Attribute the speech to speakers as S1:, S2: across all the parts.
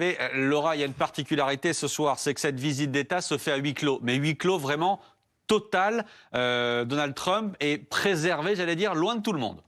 S1: Mais Laura, il y a une particularité ce soir, c'est que cette visite d'État se fait à huis clos. Mais huis clos vraiment total. Donald Trump est préservé, j'allais dire, loin de tout le monde.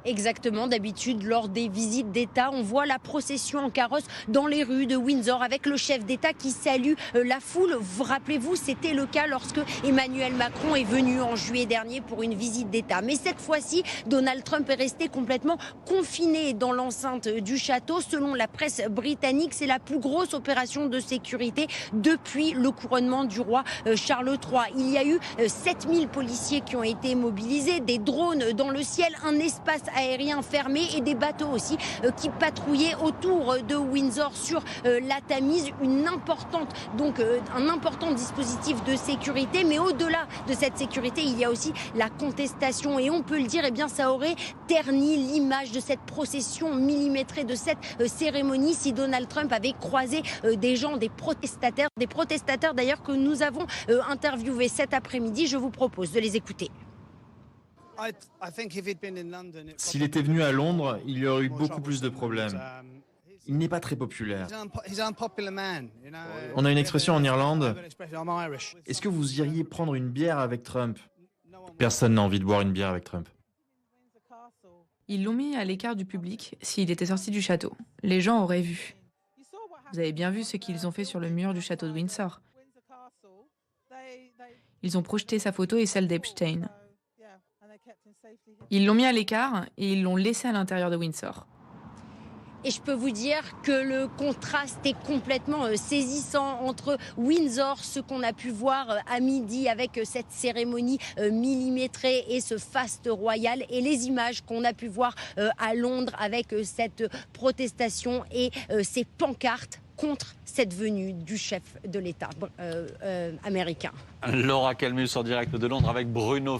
S2: Exactement, d'habitude, lors des visites d'État, on voit la procession en carrosse dans les rues de Windsor avec le chef d'État qui salue la foule. Vous rappelez-vous, c'était le cas lorsque Emmanuel Macron est venu en juillet dernier pour une visite d'État. Mais cette fois-ci, Donald Trump est resté complètement confiné dans l'enceinte du château. Selon la presse britannique, c'est la plus grosse opération de sécurité depuis le couronnement du roi Charles III. Il y a eu 7000 policiers qui ont été mobilisés, des drones dans le ciel, un espace aérien fermé et des bateaux aussi qui patrouillaient autour de Windsor sur la Tamise. Un important dispositif de sécurité. Mais au-delà de cette sécurité, il y a aussi la contestation. Et on peut le dire, eh bien, ça aurait terni l'image de cette procession millimétrée, de cette cérémonie, si Donald Trump avait croisé des gens, des protestateurs d'ailleurs que nous avons interviewés cet après-midi. Je vous propose de les écouter.
S3: S'il était venu à Londres, il y aurait eu beaucoup plus de problèmes. Il n'est pas très populaire. On a une expression en Irlande. Est-ce que vous iriez prendre une bière avec Trump? Personne n'a envie de boire une bière avec Trump.
S4: Ils l'ont mis à l'écart du public s'il était sorti du château. Les gens auraient vu. Vous avez bien vu ce qu'ils ont fait sur le mur du château de Windsor. Ils ont projeté sa photo et celle d'Epstein. Ils l'ont mis à l'écart et ils l'ont laissé à l'intérieur de Windsor.
S2: Et je peux vous dire que le contraste est complètement saisissant entre Windsor, ce qu'on a pu voir à midi avec cette cérémonie millimétrée et ce faste royal, et les images qu'on a pu voir à Londres avec cette protestation et ces pancartes contre cette venue du chef de l'État américain.
S1: Laura Calmus en direct de Londres avec Bruno